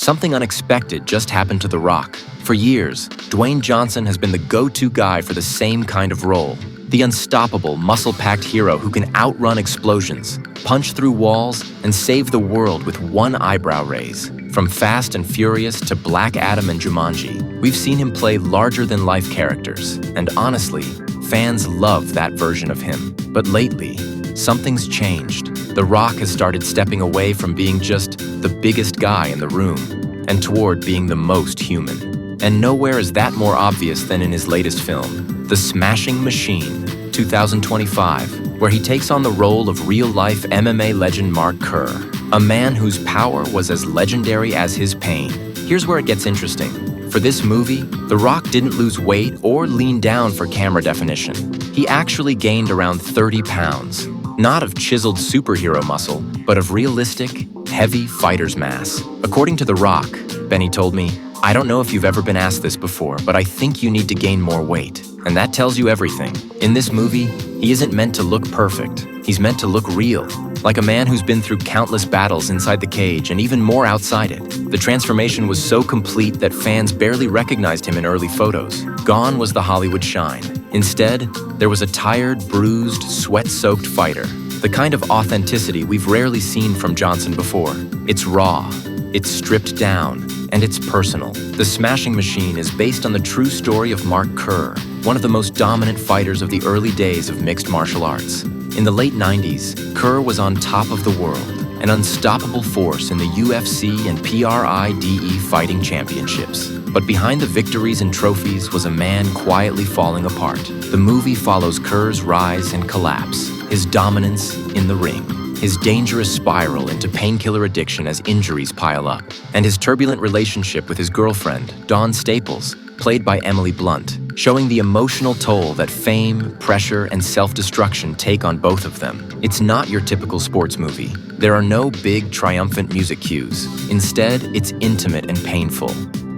something unexpected just happened to The Rock. For years, Dwayne Johnson has been the go-to guy for the same kind of role. The unstoppable, muscle-packed hero who can outrun explosions, punch through walls, and save the world with one eyebrow raise. From Fast and Furious to Black Adam and Jumanji, we've seen him play larger-than-life characters. And honestly, fans love that version of him. But lately, something's changed. The Rock has started stepping away from being just the biggest guy in the room and toward being the most human. And nowhere is that more obvious than in his latest film, The Smashing Machine, 2025, where he takes on the role of real-life MMA legend Mark Kerr, a man whose power was as legendary as his pain. Here's where it gets interesting. For this movie, The Rock didn't lose weight or lean down for camera definition. He actually gained around 30 pounds. Not of chiseled superhero muscle, but of realistic, heavy fighter's mass. According to The Rock, Benny told me, "I don't know if you've ever been asked this before, but I think you need to gain more weight." And that tells you everything. In this movie, he isn't meant to look perfect. He's meant to look real, like a man who's been through countless battles inside the cage and even more outside it. The transformation was so complete that fans barely recognized him in early photos. Gone was the Hollywood shine. Instead, there was a tired, bruised, sweat-soaked fighter, the kind of authenticity we've rarely seen from Johnson before. It's raw, it's stripped down, and it's personal. The Smashing Machine is based on the true story of Mark Kerr, one of the most dominant fighters of the early days of mixed martial arts. In the late 90s, Kerr was on top of the world, an unstoppable force in the UFC and PRIDE fighting championships. But behind the victories and trophies was a man quietly falling apart. The movie follows Kerr's rise and collapse, his dominance in the ring, his dangerous spiral into painkiller addiction as injuries pile up, and his turbulent relationship with his girlfriend, Dawn Staples, played by Emily Blunt, showing the emotional toll that fame, pressure, and self-destruction take on both of them. It's not your typical sports movie. There are no big, triumphant music cues. Instead, it's intimate and painful.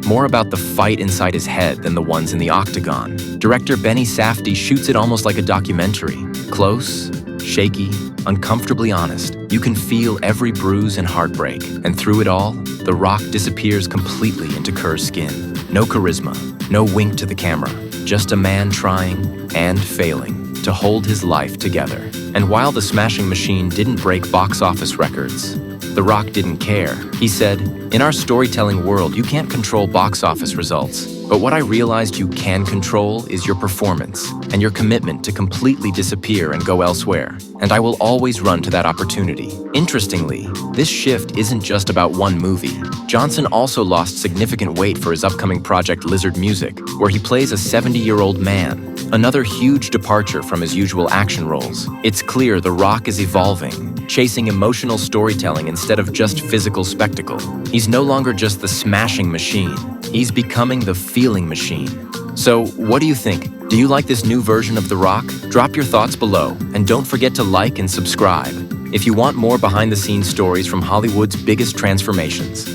More about the fight inside his head than the ones in the octagon. Director Benny Safdie shoots it almost like a documentary. Close, shaky, uncomfortably honest. You can feel every bruise and heartbreak. And through it all, The Rock disappears completely into Kerr's skin. No charisma, no wink to the camera. Just a man trying and failing to hold his life together. And while The Smashing Machine didn't break box office records, The Rock didn't care. He said, "In our storytelling world, you can't control box office results. But what I realized you can control is your performance and your commitment to completely disappear and go elsewhere. And I will always run to that opportunity." Interestingly, this shift isn't just about one movie. Johnson also lost significant weight for his upcoming project Lizard Music, where he plays a 70-year-old man. Another huge departure from his usual action roles. It's clear The Rock is evolving, chasing emotional storytelling instead of just physical spectacle. He's no longer just the smashing machine. He's becoming the feeling machine. So, what do you think? Do you like this new version of The Rock? Drop your thoughts below, and don't forget to like and subscribe if you want more behind-the-scenes stories from Hollywood's biggest transformations.